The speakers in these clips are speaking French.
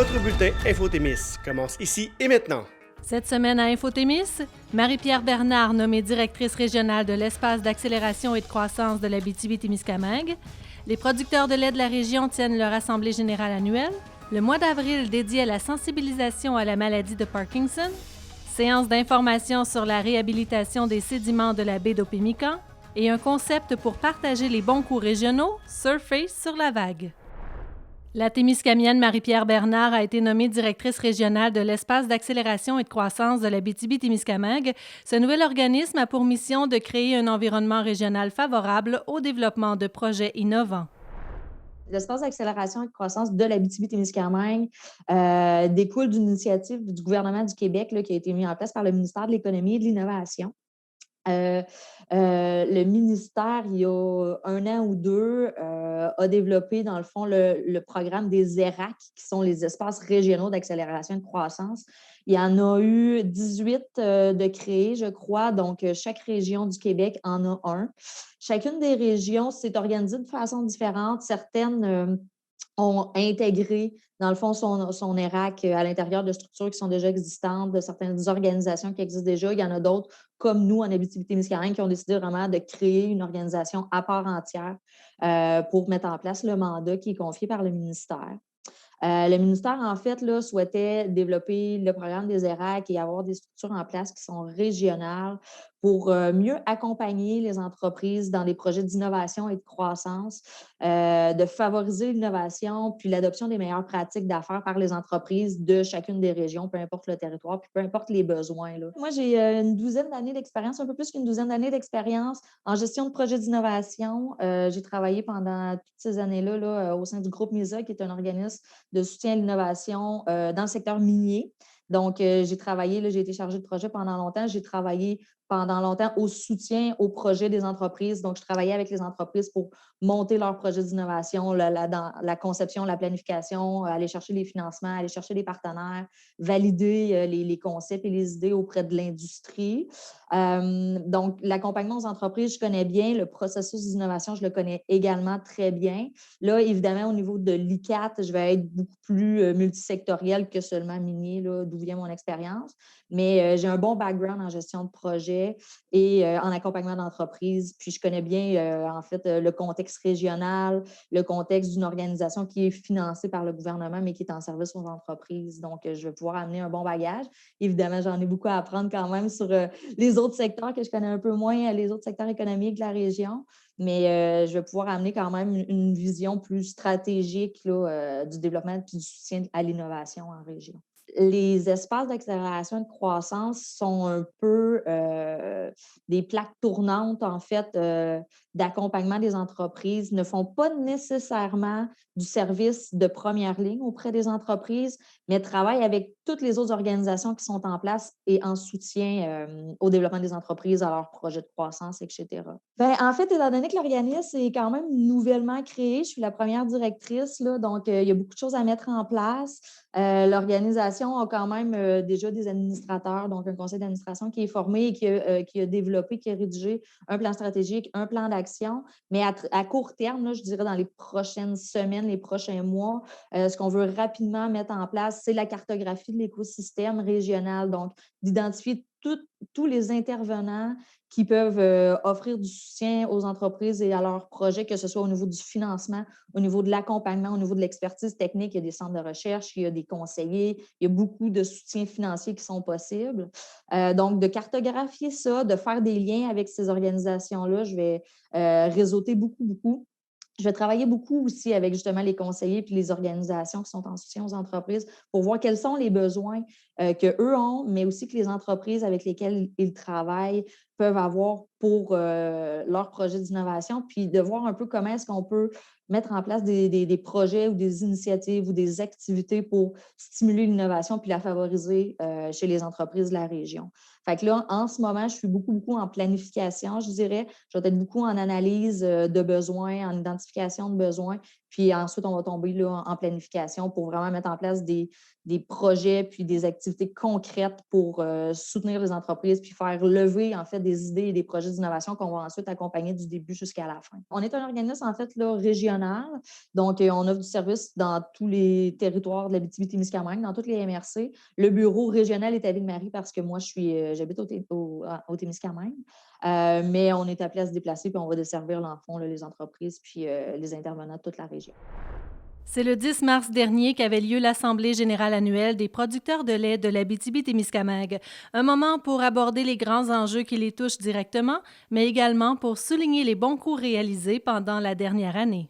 Votre bulletin Infothémis commence ici et maintenant. Cette semaine à Infothémis, Marie-Pierre Bernard, nommée directrice régionale de l'espace d'accélération et de croissance de l'Abitibi-Témiscamingue. Les producteurs de lait de la région tiennent leur assemblée générale annuelle. Le mois d'avril dédié à la sensibilisation à la maladie de Parkinson. Séance d'information sur la réhabilitation des sédiments de la baie d'Opémican. Et un concept pour partager les bons coups régionaux, Surfer sur la vague. La Témiscamienne Marie-Pierre Bernard a été nommée directrice régionale de l'espace d'accélération et de croissance de l'Abitibi-Témiscamingue. Ce nouvel organisme a pour mission de créer un environnement régional favorable au développement de projets innovants. L'espace d'accélération et de croissance de l'Abitibi-Témiscamingue découle d'une initiative du gouvernement du Québec là, qui a été mise en place par le ministère de l'Économie et de l'Innovation. Le ministère, il y a 1 an ou 2, a développé, dans le fond, le programme des ERAC, qui sont les espaces régionaux d'accélération et de croissance. Il y en a eu 18 de créés, je crois. Donc, chaque région du Québec en a un. Chacune des régions s'est organisée de façon différente. Certaines ont intégré, dans le fond, son ERAC à l'intérieur de structures qui sont déjà existantes, de certaines organisations qui existent déjà. Il y en a d'autres, comme nous, en Abitibi-Témiscamingue, qui ont décidé vraiment de créer une organisation à part entière pour mettre en place le mandat qui est confié par le ministère. Le ministère, en fait, là, souhaitait développer le programme des ERAC et avoir des structures en place qui sont régionales pour mieux accompagner les entreprises dans des projets d'innovation et de croissance, de favoriser l'innovation puis l'adoption des meilleures pratiques d'affaires par les entreprises de chacune des régions, peu importe le territoire, puis peu importe les besoins, là. Moi, j'ai une douzaine d'années d'expérience, un peu plus qu'une douzaine d'années d'expérience en gestion de projets d'innovation. J'ai travaillé pendant toutes ces années-là là, au sein du groupe MISA, qui est un organisme de soutien à l'innovation dans le secteur minier. Donc, j'ai travaillé, là, j'ai été chargée de projet pendant longtemps. J'ai travaillé pendant longtemps au soutien aux projets des entreprises. Donc, je travaillais avec les entreprises pour monter leurs projets d'innovation, dans la conception, la planification, aller chercher les financements, aller chercher les partenaires, valider les concepts et les idées auprès de l'industrie. Donc, l'accompagnement aux entreprises, je connais bien. Le processus d'innovation, je le connais également très bien. Là, évidemment, au niveau de l'ICAT, je vais être beaucoup plus multisectoriel que seulement minier, là, d'où vient mon expérience. Mais j'ai un bon background en gestion de projet et en accompagnement d'entreprise. Puis, je connais bien, en fait, le contexte régional, le contexte d'une organisation qui est financée par le gouvernement, mais qui est en service aux entreprises. Donc, je vais pouvoir amener un bon bagage. Évidemment, j'en ai beaucoup à apprendre quand même sur les autres secteurs que je connais un peu moins, les autres secteurs économiques de la région. Mais je vais pouvoir amener quand même une vision plus stratégique là, du développement et du soutien à l'innovation en région. Les espaces d'accélération et de croissance sont un peu des plaques tournantes, en fait, d'accompagnement des entreprises, ne font pas nécessairement du service de première ligne auprès des entreprises, mais travaillent avec toutes les autres organisations qui sont en place et en soutien au développement des entreprises, à leurs projets de croissance, etc. Bien, en fait, étant donné que l'organisme est quand même nouvellement créé, je suis la première directrice, là, donc il y a beaucoup de choses à mettre en place. L'organisation a quand même déjà des administrateurs, donc un conseil d'administration qui est formé et qui a développé, qui a rédigé un plan stratégique, un plan d'action. Mais à court terme, là, je dirais dans les prochaines semaines, les prochains mois, ce qu'on veut rapidement mettre en place, c'est la cartographie de l'écosystème régional. Donc, d'identifier tous les intervenants qui peuvent offrir du soutien aux entreprises et à leurs projets, que ce soit au niveau du financement, au niveau de l'accompagnement, au niveau de l'expertise technique. Il y a des centres de recherche, il y a des conseillers, il y a beaucoup de soutiens financiers qui sont possibles. Donc, de cartographier ça, de faire des liens avec ces organisations-là, je vais réseauter beaucoup. Je vais travailler beaucoup aussi avec justement les conseillers puis les organisations qui sont en soutien aux entreprises pour voir quels sont les besoins qu'eux ont, mais aussi que les entreprises avec lesquelles ils travaillent peuvent avoir pour leurs projets d'innovation, puis de voir un peu comment est-ce qu'on peut mettre en place des projets ou des initiatives ou des activités pour stimuler l'innovation puis la favoriser chez les entreprises de la région. Fait que là, en ce moment, je suis beaucoup en planification, je dirais. Je vais être beaucoup en analyse de besoins, en identification de besoins, Puis ensuite, on va tomber là, en planification pour vraiment mettre en place des projets puis des activités concrètes pour soutenir les entreprises puis faire lever, en fait, des idées et des projets d'innovation qu'on va ensuite accompagner du début jusqu'à la fin. On est un organisme, en fait, là, régional. Donc, on offre du service dans tous les territoires de l'Abitibi-Témiscamingue, dans toutes les MRC. Le bureau régional est à Ville-Marie parce que moi, j'habite au Témiscamingue. Mais on est appelé à se déplacer puis on va desservir, dans le fond, là, les entreprises puis les intervenants de toute la région. C'est le 10 mars dernier qu'avait lieu l'Assemblée générale annuelle des producteurs de lait de l'Abitibi-Témiscamingue. Un moment pour aborder les grands enjeux qui les touchent directement, mais également pour souligner les bons coups réalisés pendant la dernière année.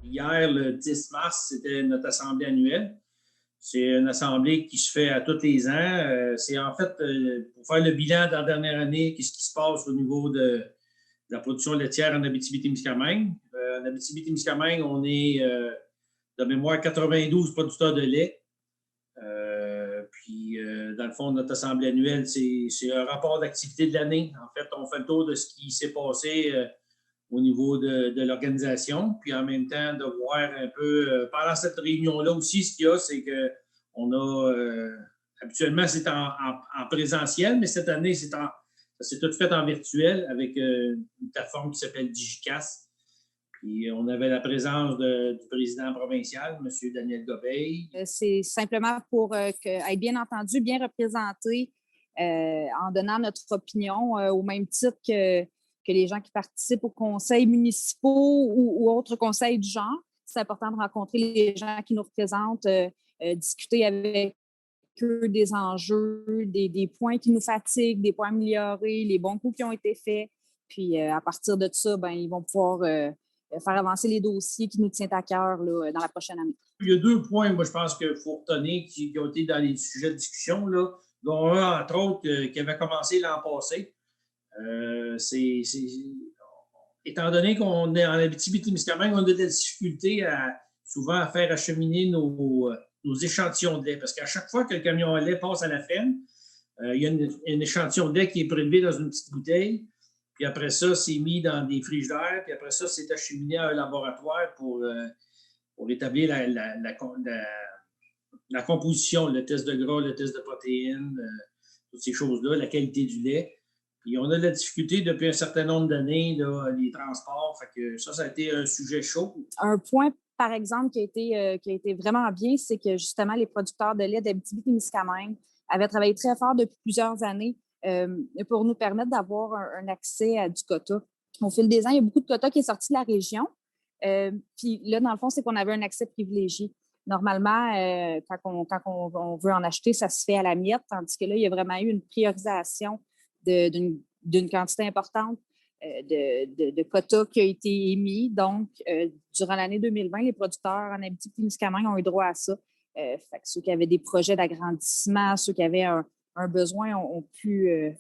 Hier, le 10 mars, c'était notre assemblée annuelle. C'est une assemblée qui se fait à tous les ans. C'est en fait pour faire le bilan de la dernière année, qu'est-ce qui se passe au niveau de la production laitière en Abitibi-Témiscamingue. En Abitibi-Témiscamingue, on est, de mémoire, 92 producteurs de lait. Puis, dans le fond, notre assemblée annuelle, c'est un rapport d'activité de l'année. En fait, on fait le tour de ce qui s'est passé au niveau de l'organisation. Puis, en même temps, de voir un peu, pendant cette réunion-là aussi, ce qu'il y a, c'est qu'on a, habituellement, c'est en présentiel, mais cette année, ça s'est tout fait en virtuel avec une plateforme qui s'appelle Digicast. Puis on avait la présence du président provincial, M. Daniel Gobeil. C'est simplement pour être bien entendu, bien représenté, en donnant notre opinion au même titre que les gens qui participent aux conseils municipaux ou autres conseils du genre. C'est important de rencontrer les gens qui nous représentent, discuter avec eux des enjeux, des points qui nous fatiguent, des points améliorés, les bons coups qui ont été faits. Puis à partir de ça, ils vont pouvoir faire avancer les dossiers qui nous tiennent à cœur là, dans la prochaine année. Il y a 2 points, moi, je pense qu'il faut retenir qui ont été dans les sujets de discussion, là, dont un, entre autres, qui avait commencé l'an passé. Étant donné qu'on est en Abitibi-Témiscamingue, on a de la difficulté souvent à faire acheminer nos échantillons de lait. Parce qu'à chaque fois que le camion à lait passe à la ferme, il y a un échantillon de lait qui est prélevé dans une petite bouteille. Puis après ça, c'est mis dans des frigidaires. Puis après ça, c'est acheminé à un laboratoire pour établir la composition, le test de gras, le test de protéines, toutes ces choses-là, la qualité du lait. Puis on a de la difficulté depuis un certain nombre d'années, là, les transports. Fait que ça a été un sujet chaud. Un point, par exemple, qui a été vraiment bien, c'est que justement, les producteurs de lait d'Abitibi-Témiscamingue avaient travaillé très fort depuis plusieurs années pour nous permettre d'avoir un accès à du quota. Au fil des ans, il y a beaucoup de quotas qui est sorti de la région. Puis là, dans le fond, c'est qu'on avait un accès privilégié. Normalement, quand on veut en acheter, ça se fait à la miette, tandis que là, il y a vraiment eu une priorisation d'une quantité importante de quotas qui a été émis. Donc, durant l'année 2020, les producteurs en Abitibi-Témiscamingue ont eu droit à ça. Fait que ceux qui avaient des projets d'agrandissement, ceux qui avaient un besoin ont pu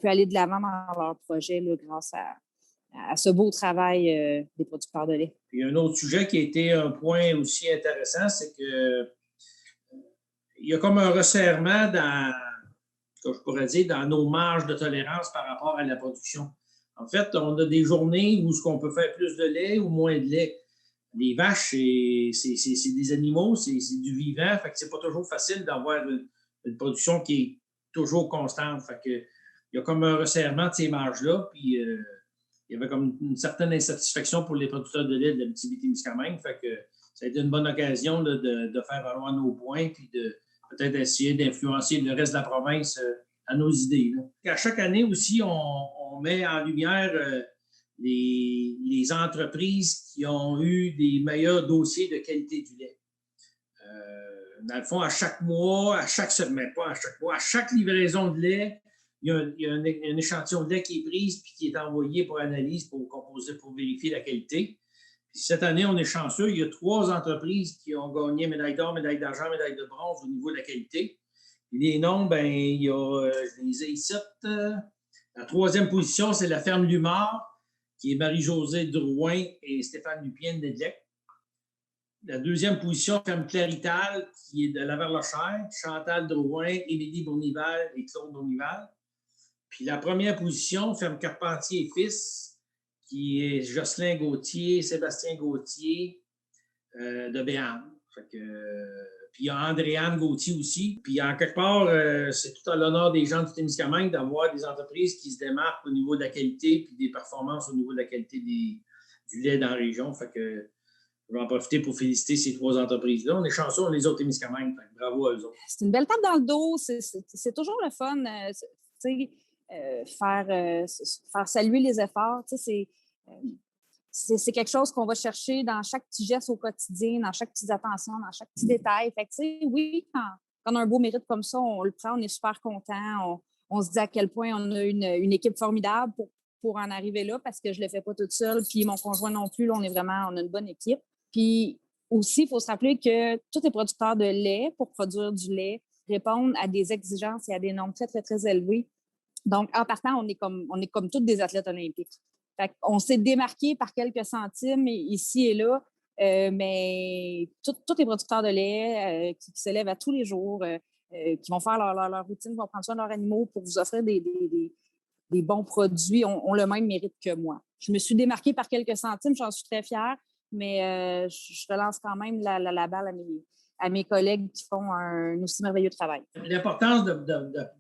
aller de l'avant dans leur projet là, grâce à ce beau travail des producteurs de lait. Puis un autre sujet qui a été un point aussi intéressant, c'est que il y a comme un resserrement dans nos marges de tolérance par rapport à la production. En fait, on a des journées où on peut faire plus de lait ou moins de lait. Les vaches, c'est des animaux, c'est du vivant, fait que c'est pas toujours facile d'avoir une production qui est toujours constante. Fait que il y a comme un resserrement de ces marges-là, puis il y avait comme une certaine insatisfaction pour les producteurs de lait de l'Abitibi-Témiscamingue. Fait que ça a été une bonne occasion là, de faire valoir nos points, puis de peut-être essayer d'influencer le reste de la province à nos idées. Là. À chaque année aussi, on met en lumière les entreprises qui ont eu des meilleurs dossiers de qualité du lait. Dans le fond, à chaque mois, à chaque semaine, pas à chaque mois, à chaque livraison de lait, il y a un échantillon de lait qui est pris puis qui est envoyé pour analyse, pour composer, pour vérifier la qualité. Puis cette année, on est chanceux. Il y a 3 entreprises qui ont gagné médaille d'or, médaille d'argent, médaille de bronze au niveau de la qualité. Puis les noms, il y a, je les ai ici. La 3e position, c'est la ferme Lumar, qui est Marie-Josée Drouin et Stéphane Lupien de Nedlec. La 2e position, ferme Clarital, qui est de Laverlochère, Chantal Drouin, Émilie Bournival et Claude Bournival. Puis la 1re position, ferme Carpentier et Fils, qui est Jocelyn Gauthier, Sébastien Gauthier de Béarn. Puis il y a Andréane Gauthier aussi. Puis en quelque part, c'est tout à l'honneur des gens du Témiscamingue d'avoir des entreprises qui se démarquent au niveau de la qualité puis des performances au niveau de la qualité du lait dans la région. Fait que je vais en profiter pour féliciter ces 3 entreprises-là. On est chanceux, on les autres Témiscamingue. Bravo à eux autres. C'est une belle tape dans le dos. C'est toujours le fun, faire saluer les efforts. C'est quelque chose qu'on va chercher dans chaque petit geste au quotidien, dans chaque petite attention, dans chaque petit détail. Fait que, oui, quand on a un beau mérite comme ça, on le prend, on est super content. On se dit à quel point on a une équipe formidable pour en arriver là, parce que je ne le fais pas toute seule, puis mon conjoint non plus. Là, on a une bonne équipe. Puis aussi, il faut se rappeler que tous les producteurs de lait, pour produire du lait, répondent à des exigences et à des normes très, très, très élevées. Donc, en partant, on est comme tous des athlètes olympiques. Fait on s'est démarqué par quelques centimes ici et là, mais tous les producteurs de lait qui se lèvent à tous les jours, qui vont faire leur routine, qui vont prendre soin de leurs animaux pour vous offrir des bons produits, ont le même mérite que moi. Je me suis démarquée par quelques centimes, j'en suis très fière, mais je relance quand même la balle à mes collègues qui font un aussi merveilleux travail. L'importance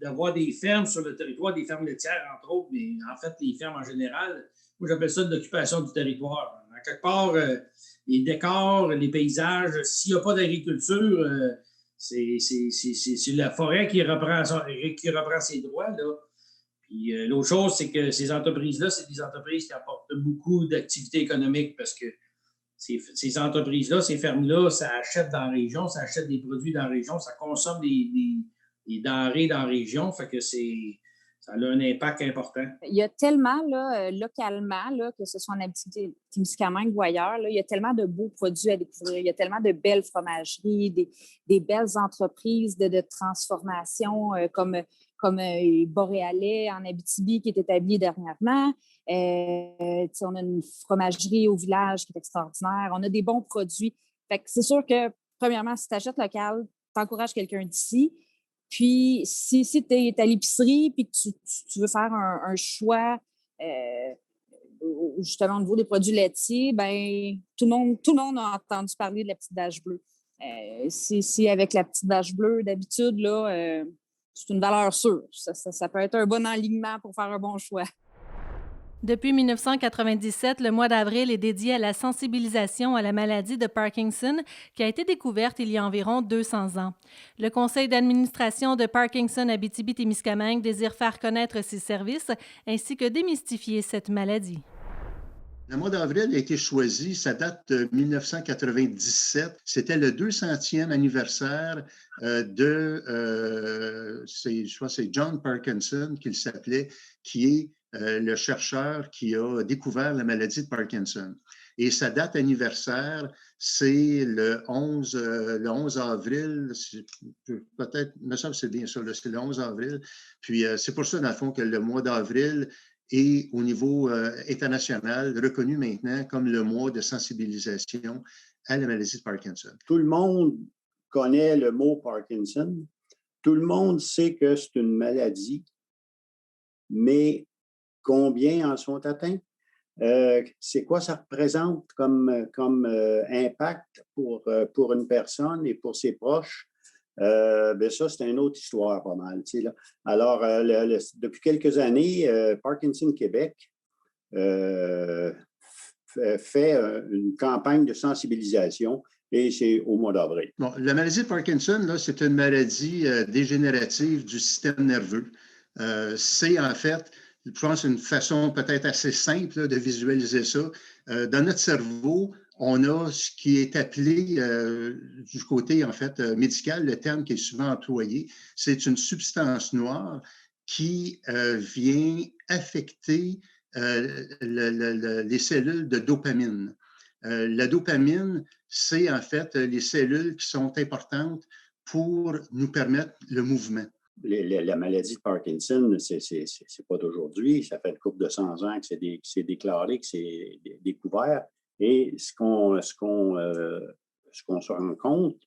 d'avoir des fermes sur le territoire, des fermes laitières, entre autres, mais en fait, les fermes en général, moi, j'appelle ça de l'occupation du territoire. À quelque part, les décors, les paysages, s'il n'y a pas d'agriculture, c'est la forêt qui reprend ses droits, là. Puis l'autre chose, c'est que ces entreprises-là, c'est des entreprises qui apportent beaucoup d'activités économiques parce que ces entreprises-là, ces fermes-là, ça achète dans la région, ça achète des produits dans la région, ça consomme des denrées dans la région, fait que ça a un impact important. Il y a tellement, là, localement, là, que ce soit en Abitibi-Témiscamingue ou ailleurs, là, il y a tellement de beaux produits à découvrir. Il y a tellement de belles fromageries, des belles entreprises de transformation comme Boréalais en Abitibi qui est établi dernièrement. On a une fromagerie au village qui est extraordinaire. On a des bons produits. Fait que c'est sûr que, premièrement, si tu achètes local, tu encourages quelqu'un d'ici. Puis, si tu es à l'épicerie et que tu veux faire un choix justement au niveau des produits laitiers, ben tout le monde a entendu parler de la petite vache bleue. Si avec la petite vache bleue, d'habitude, là, c'est une valeur sûre. Ça peut être un bon alignement pour faire un bon choix. Depuis 1997, le mois d'avril est dédié à la sensibilisation à la maladie de Parkinson, qui a été découverte il y a environ 200 ans. Le conseil d'administration de Parkinson Abitibi-Témiscamingue désire faire connaître ses services ainsi que démystifier cette maladie. Le mois d'avril a été choisi, ça date de 1997. C'était le 200e anniversaire je crois que c'est John Parkinson qu'il s'appelait, qui est le chercheur qui a découvert la maladie de Parkinson. Et sa date anniversaire, c'est le 11 avril, peut-être, il me semble que c'est bien ça, c'est le 11 avril. Puis c'est pour ça, dans le fond, que le mois d'avril est, au niveau international, reconnu maintenant comme le mois de sensibilisation à la maladie de Parkinson. Tout le monde connaît le mot Parkinson. Tout le monde sait que c'est une maladie, mais combien en sont atteints? C'est quoi ça représente comme impact pour une personne et pour ses proches? Ben ça, c'est une autre histoire pas mal. Tu sais, là. Alors, depuis quelques années, Parkinson Québec fait une campagne de sensibilisation et c'est au mois d'avril. Bon, la maladie de Parkinson, là, c'est une maladie dégénérative du système nerveux. C'est en fait, je pense, une façon peut-être assez simple là, de visualiser ça. Dans notre cerveau, on a ce qui est appelé, du côté en fait médical, le terme qui est souvent employé, c'est une substance noire qui vient affecter les cellules de dopamine. La dopamine, c'est en fait les cellules qui sont importantes pour nous permettre le mouvement. La maladie de Parkinson, c'est pas d'aujourd'hui. Ça fait une couple de 100 ans que c'est déclaré, que c'est découvert. Et ce qu'on se rend compte,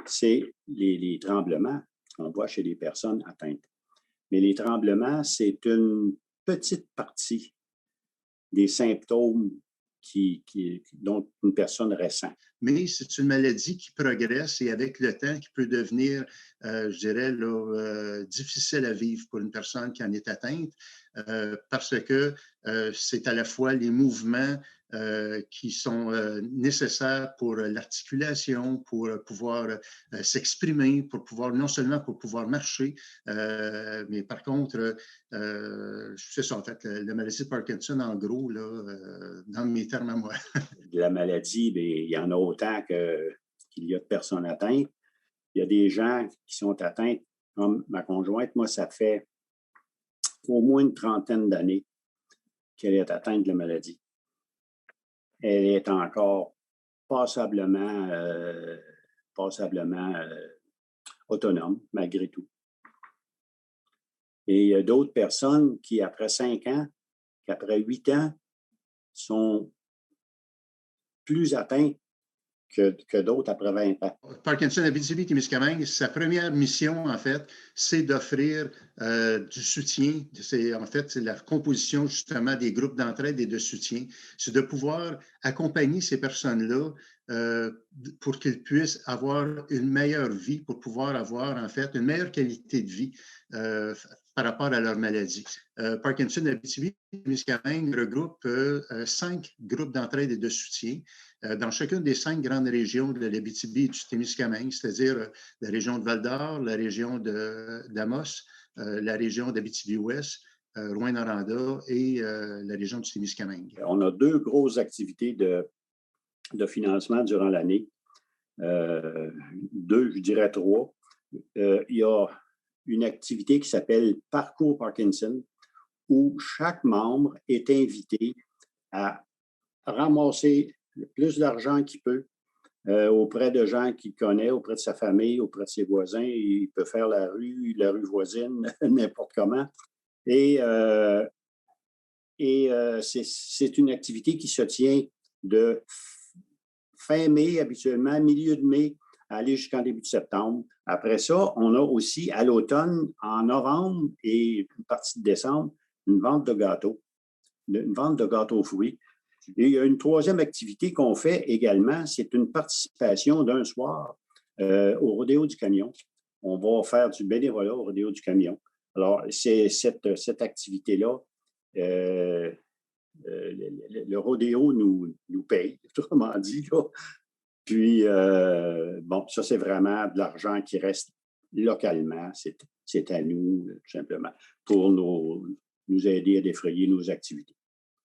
c'est les tremblements qu'on voit chez les personnes atteintes. Mais les tremblements, c'est une petite partie des symptômes dont une personne ressent. Mais c'est une maladie qui progresse et avec le temps, qui peut devenir, je dirais, là, difficile à vivre pour une personne qui en est atteinte parce que c'est à la fois les mouvements qui sont nécessaires pour l'articulation, pour pouvoir s'exprimer, pour pouvoir, non seulement pour pouvoir marcher, mais par contre, c'est ça, en fait, la maladie de Parkinson, en gros, là, dans mes termes à moi. De la maladie, bien, il y en a autant qu'il y a de personnes atteintes. Il y a des gens qui sont atteints, comme ma conjointe, moi, ça fait au moins une trentaine d'années qu'elle est atteinte de la maladie. Elle est encore passablement autonome, malgré tout. Et il y a d'autres personnes qui, après 5 ans, qu'après 8 ans, sont plus atteintes que d'autres après 20 ans. Parkinson Abitibi-Témiscamingue, sa première mission, en fait, c'est d'offrir du soutien. En fait, c'est la composition, justement, des groupes d'entraide et de soutien. C'est de pouvoir accompagner ces personnes-là pour qu'ils puissent avoir une meilleure vie, pour pouvoir avoir, en fait, une meilleure qualité de vie par rapport à leur maladie. Parkinson Abitibi-Témiscamingue regroupe 5 groupes d'entraide et de soutien dans chacune des 5 grandes régions de l'Abitibi et du Témiscamingue, c'est-à-dire la région de Val-d'Or, la région d'Amos, la région d'Abitibi-Ouest, Rouyn-Noranda et la région du Témiscamingue. On a 2 grosses activités de financement durant l'année. 2, je dirais 3. Il y a une activité qui s'appelle Parcours Parkinson, où chaque membre est invité à ramasser le plus d'argent qu'il peut auprès de gens qu'il connaît, auprès de sa famille, auprès de ses voisins. Il peut faire la rue voisine, n'importe comment. Et c'est une activité qui se tient de fin mai, habituellement, milieu de mai, à aller jusqu'en début de septembre. Après ça, on a aussi à l'automne, en novembre et une partie de décembre, une vente de gâteaux, aux fruits. Et il y a une 3e activité qu'on fait également, c'est une participation d'un soir au Rodéo du Camion. On va faire du bénévolat au Rodéo du Camion. Alors, c'est cette activité-là, le rodéo nous paye, autrement dit, là. Puis, bon, ça, c'est vraiment de l'argent qui reste localement. C'est à nous, tout simplement, pour nous aider à défrayer nos activités.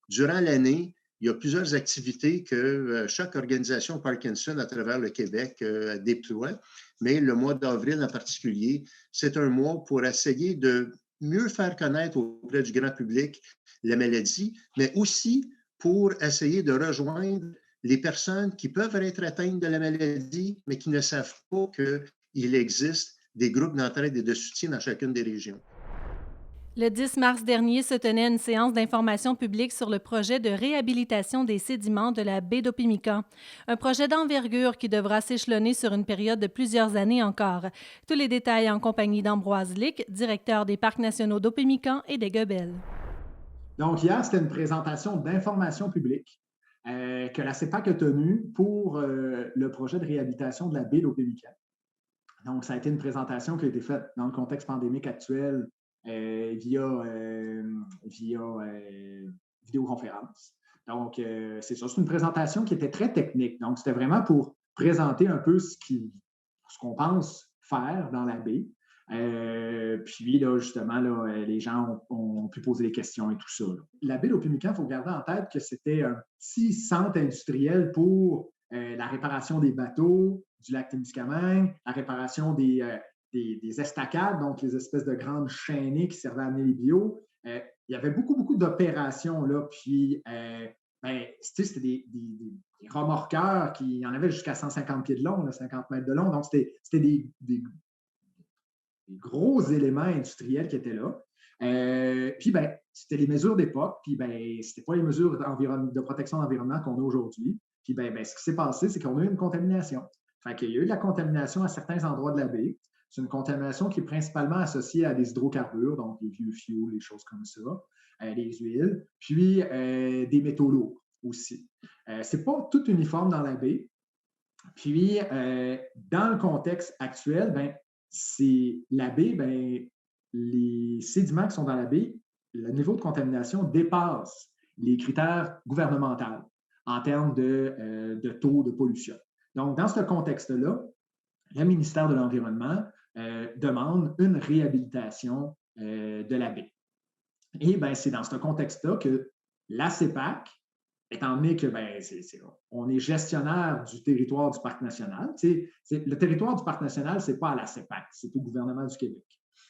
Durant l'année, il y a plusieurs activités que chaque organisation Parkinson à travers le Québec déploie, mais le mois d'avril en particulier, c'est un mois pour essayer de mieux faire connaître auprès du grand public la maladie, mais aussi pour essayer de rejoindre les personnes qui peuvent être atteintes de la maladie, mais qui ne savent pas qu'il existe des groupes d'entraide et de soutien dans chacune des régions. Le 10 mars dernier se tenait une séance d'information publique sur le projet de réhabilitation des sédiments de la baie d'Opimican, un projet d'envergure qui devra s'échelonner sur une période de plusieurs années encore. Tous les détails en compagnie d'Ambroise Lick, directeur des Parcs nationaux d'Opimican et des Goebels. Donc, hier, c'était une présentation d'information publique que la CEPAC a tenue pour le projet de réhabilitation de la baie d'Opimican. Donc, ça a été une présentation qui a été faite dans le contexte pandémique actuel via vidéoconférence. Donc, c'est ça. C'est une présentation qui était très technique. Donc, c'était vraiment pour présenter un peu ce qu'on pense faire dans la baie. Puis là, justement, là, les gens ont pu poser des questions et tout ça. Là. La baie d'Opimican, il faut garder en tête que c'était un petit centre industriel pour la réparation des bateaux du lac Témiscamingue, la réparation des estacades, donc les espèces de grandes chaînées qui servaient à amener les bio. Il y avait beaucoup d'opérations, là, puis c'était des remorqueurs qui en avaient jusqu'à 150 pieds de long, là, 50 mètres de long, donc c'était des gros éléments industriels qui étaient là. Puis, c'était les mesures d'époque, puis, c'était pas les mesures de protection de l'environnement qu'on a aujourd'hui. Puis, ce qui s'est passé, c'est qu'on a eu une contamination. Fait qu'il y a eu de la contamination à certains endroits de la baie. C'est une contamination qui est principalement associée à des hydrocarbures, donc les vieux fioul, les choses comme ça, les huiles, puis des métaux lourds. aussi. Ce n'est pas tout uniforme dans la baie. Puis, dans le contexte actuel, la baie, les sédiments qui sont dans la baie, le niveau de contamination dépasse les critères gouvernementaux en termes de taux de pollution. Donc, dans ce contexte-là, le ministère de l'Environnement demande une réhabilitation de la baie. Et c'est dans ce contexte-là que la CEPAC, étant donné que on est gestionnaire du territoire du Parc national, le territoire du Parc national, ce n'est pas à la CEPAC, c'est au gouvernement du Québec.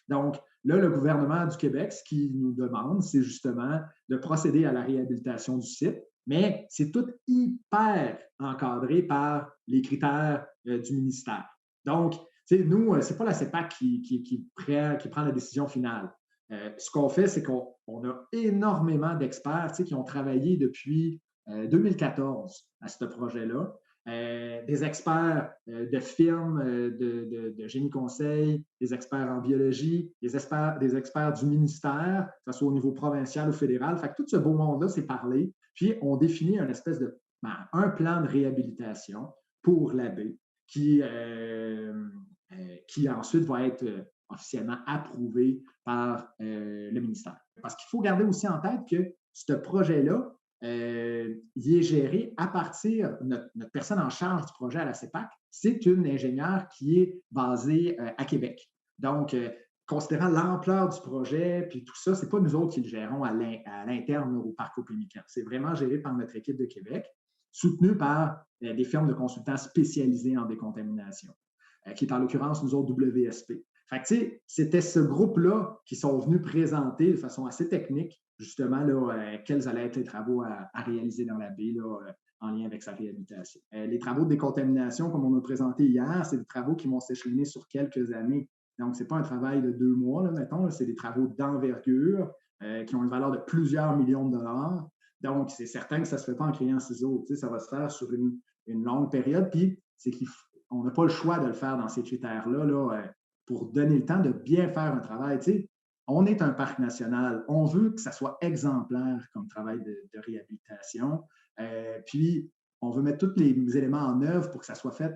Donc, là, le gouvernement du Québec, ce qu'il nous demande, c'est justement de procéder à la réhabilitation du site, mais c'est tout hyper encadré par les critères du ministère. Donc, nous, ce n'est pas la CEPAC qui prend la décision finale. Ce qu'on fait, c'est qu'on a énormément d'experts qui ont travaillé depuis 2014 à ce projet-là. Des experts de firmes de génie conseil, des experts en biologie, des experts du ministère, que ce soit au niveau provincial ou fédéral. Fait que tout ce beau monde-là s'est parlé, puis on définit un espèce de un plan de réhabilitation pour la baie qui ensuite va être officiellement approuvé par le ministère. Parce qu'il faut garder aussi en tête que ce projet-là, il est géré à partir, notre personne en charge du projet à la CEPAC, c'est une ingénieure qui est basée à Québec. Donc, considérant l'ampleur du projet, puis tout ça, ce n'est pas nous autres qui le gérons à l'interne au Parc Opémican. C'est vraiment géré par notre équipe de Québec, soutenue par des firmes de consultants spécialisés en décontamination, qui est en l'occurrence nous autres WSP. Fait que, c'était ce groupe-là qui sont venus présenter de façon assez technique, justement, là, quels allaient être les travaux à réaliser dans la baie là, en lien avec sa réhabilitation. Les travaux de décontamination, comme on a présenté hier, c'est des travaux qui vont s'échelonner sur quelques années. Donc, ce n'est pas un travail de 2 mois, là, mettons, c'est des travaux d'envergure qui ont une valeur de plusieurs millions de dollars. Donc, c'est certain que ça ne se fait pas en criant ciseaux. Ça va se faire sur une longue période. Puis, c'est qu'on n'a pas le choix de le faire dans ces critères-là là, pour donner le temps de bien faire un travail. On est un parc national. On veut que ça soit exemplaire comme travail de réhabilitation. Puis, on veut mettre tous les éléments en œuvre pour que ça soit fait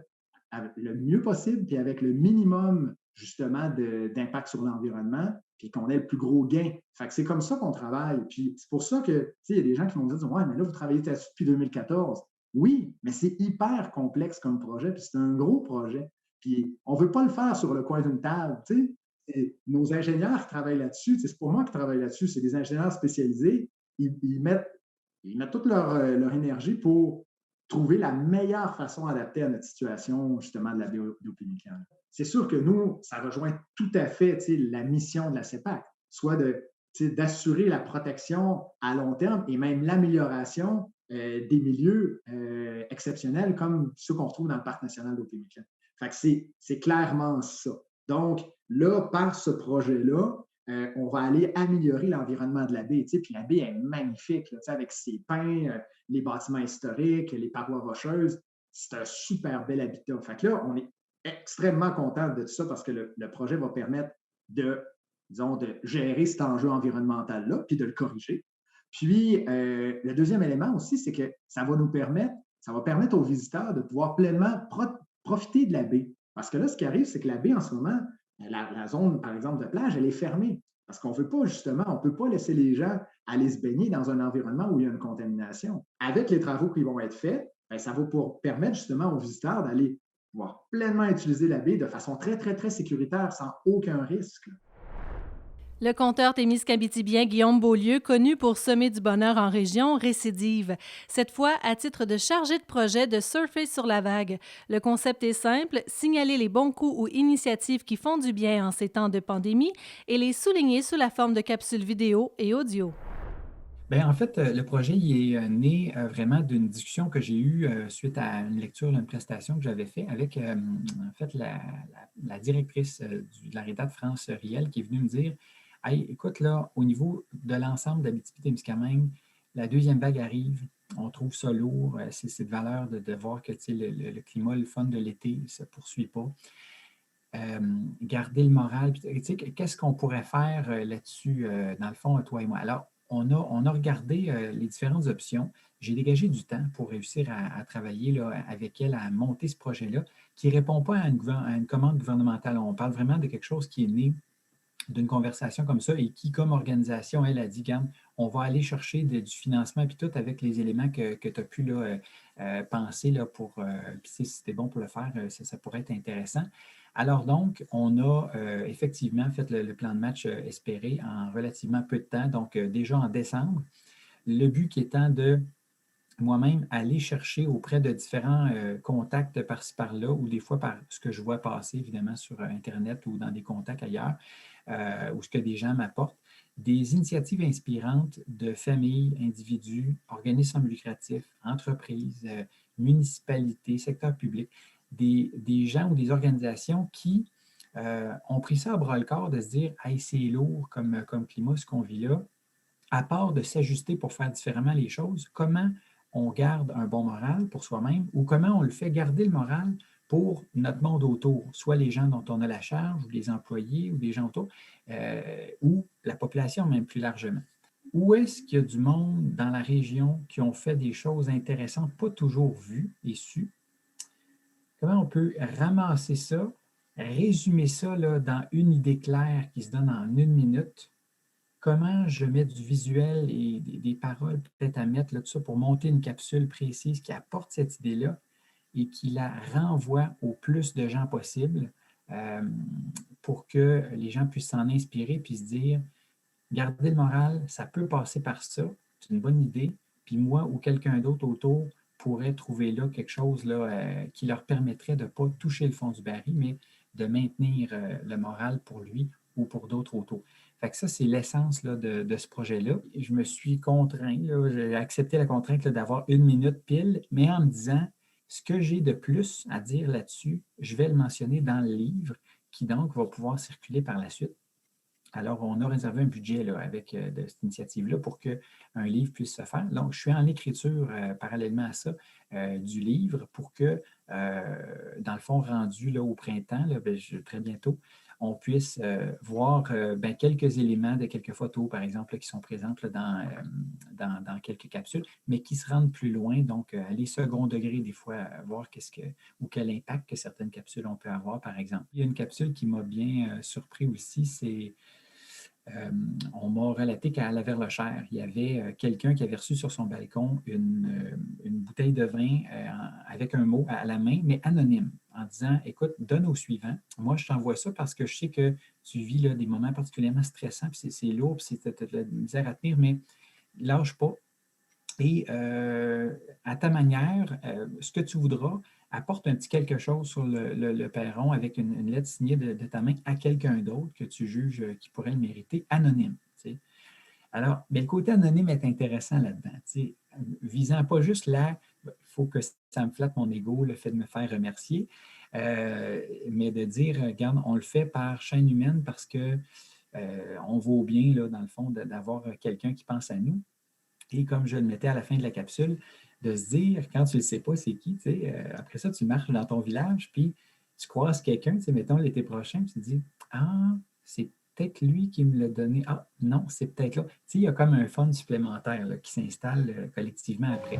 le mieux possible puis avec le minimum, justement, d'impact sur l'environnement puis qu'on ait le plus gros gain. Fait que c'est comme ça qu'on travaille. Puis, c'est pour ça que, il y a des gens qui vont dire « Ouais, mais là, vous travaillez là-dessus depuis 2014. » Oui, mais c'est hyper complexe comme projet puis c'est un gros projet. Puis, on ne veut pas le faire sur le coin d'une table, nos ingénieurs qui travaillent là-dessus, c'est pas moi qui travaille là-dessus, c'est des ingénieurs spécialisés. Ils mettent toute leur énergie pour trouver la meilleure façon adaptée à notre situation, justement, de la baie d'Opémican. C'est sûr que nous, ça rejoint tout à fait la mission de la CEPAC, soit d'assurer la protection à long terme et même l'amélioration des milieux exceptionnels comme ceux qu'on retrouve dans le Parc national d'Opémican. Fait que c'est clairement ça. Donc, là, par ce projet-là, on va aller améliorer l'environnement de la baie. Puis la baie est magnifique, là, avec ses pins, les bâtiments historiques, les parois rocheuses. C'est un super bel habitat. Fait que là, on est extrêmement content de tout ça parce que le projet va permettre de gérer cet enjeu environnemental-là puis de le corriger. Puis, le deuxième élément aussi, c'est que ça va permettre aux visiteurs de pouvoir pleinement profiter de la baie. Parce que là, ce qui arrive, c'est que la baie, en ce moment, la zone, par exemple, de plage, elle est fermée. Parce qu'on ne veut pas, justement, on ne peut pas laisser les gens aller se baigner dans un environnement où il y a une contamination. Avec les travaux qui vont être faits, ça va permettre justement aux visiteurs d'aller pouvoir pleinement utiliser la baie de façon très, très, très sécuritaire, sans aucun risque. Le conteur témiscabitibien Guillaume Beaulieu, connu pour semer du bonheur en région, récidive. Cette fois, à titre de chargé de projet de surfer sur la vague. Le concept est simple, signaler les bons coups ou initiatives qui font du bien en ces temps de pandémie et les souligner sous la forme de capsules vidéo et audio. Bien, en fait, le projet il est né vraiment d'une discussion que j'ai eue suite à une lecture, une prestation que j'avais faite avec en fait, la directrice de la REDA de France, Riel, qui est venue me dire « Hey, écoute, là, au niveau de l'ensemble d'Abitibi-Témiscamingue, la deuxième vague arrive, on trouve ça lourd, c'est cette valeur de voir que le climat, le fun de l'été ne se poursuit pas. Garder le moral, qu'est-ce qu'on pourrait faire là-dessus, dans le fond, toi et moi? » Alors, on a regardé les différentes options. J'ai dégagé du temps pour réussir à travailler là, avec elle, à monter ce projet-là, qui ne répond pas à une commande gouvernementale. On parle vraiment de quelque chose qui est né d'une conversation comme ça et qui, comme organisation, elle a dit, regarde, on va aller chercher du financement puis tout avec les éléments que tu as pu là, penser là, pour, puis si c'était bon pour le faire, ça pourrait être intéressant. Alors donc, on a effectivement fait le plan de match espéré en relativement peu de temps, donc déjà en décembre. Le but qui étant de moi-même aller chercher auprès de différents contacts par-ci par-là ou des fois par ce que je vois passer évidemment sur Internet ou dans des contacts ailleurs ou ce que des gens m'apportent, des initiatives inspirantes de familles, individus, organismes sans but lucratif, entreprises, municipalités, secteur public, des gens ou des organisations qui ont pris ça à bras-le-corps de se dire « Hey, c'est lourd comme climat, ce qu'on vit là », à part de s'ajuster pour faire différemment les choses, comment on garde un bon moral pour soi-même ou comment on le fait garder le moral pour notre monde autour, soit les gens dont on a la charge, ou les employés, ou les gens autour, ou la population même plus largement. Où est-ce qu'il y a du monde dans la région qui ont fait des choses intéressantes, pas toujours vues et sues? Comment on peut ramasser ça, résumer ça là, dans une idée claire qui se donne en 1 minute? Comment je mets du visuel et des paroles peut-être à mettre là, tout ça pour monter une capsule précise qui apporte cette idée-là et qui la renvoie au plus de gens possible pour que les gens puissent s'en inspirer puis se dire, garder le moral, ça peut passer par ça, c'est une bonne idée, puis moi ou quelqu'un d'autre autour pourrait trouver là quelque chose là, qui leur permettrait de ne pas toucher le fond du baril, mais de maintenir le moral pour lui ou pour d'autres autour. Fait que ça, c'est l'essence là, de ce projet-là. Je me suis contraint, là, j'ai accepté la contrainte là, d'avoir 1 minute pile, mais en me disant, ce que j'ai de plus à dire là-dessus, je vais le mentionner dans le livre qui donc va pouvoir circuler par la suite. Alors, on a réservé un budget là, avec de cette initiative-là pour qu'un livre puisse se faire. Donc, je suis en écriture parallèlement à ça du livre pour que, dans le fond, rendu là, au printemps, là, très bientôt, on puisse voir quelques éléments de quelques photos, par exemple, là, qui sont présentes là, dans quelques capsules, mais qui se rendent plus loin, donc aller second degré des fois, voir ou quel impact que certaines capsules on peut avoir, par exemple. Il y a une capsule qui m'a bien surpris aussi, c'est on m'a relaté qu'à la Verlochère, il y avait quelqu'un qui avait reçu sur son balcon une bouteille de vin avec un mot à la main, mais anonyme, en disant, écoute, donne au suivant. Moi, je t'envoie ça parce que je sais que tu vis là, des moments particulièrement stressants, puis c'est lourd, puis c'est de la misère à tenir, mais lâche pas. Et à ta manière, ce que tu voudras, apporte un petit quelque chose sur le perron avec une lettre signée de ta main à quelqu'un d'autre que tu juges qui pourrait le mériter, anonyme. T'sais. Alors, mais le côté anonyme est intéressant là-dedans. Visant pas juste il faut que ça me flatte mon ego, le fait de me faire remercier, mais de dire, regarde, on le fait par chaîne humaine parce qu'on vaut bien, là, dans le fond, d'avoir quelqu'un qui pense à nous. Et comme je le mettais à la fin de la capsule, de se dire, quand tu ne le sais pas c'est qui, après ça, tu marches dans ton village, puis tu croises quelqu'un, mettons l'été prochain, puis tu te dis, ah, c'est peut-être lui qui me l'a donné. Ah, non, c'est peut-être là. Il y a comme un fun supplémentaire là, qui s'installe collectivement après.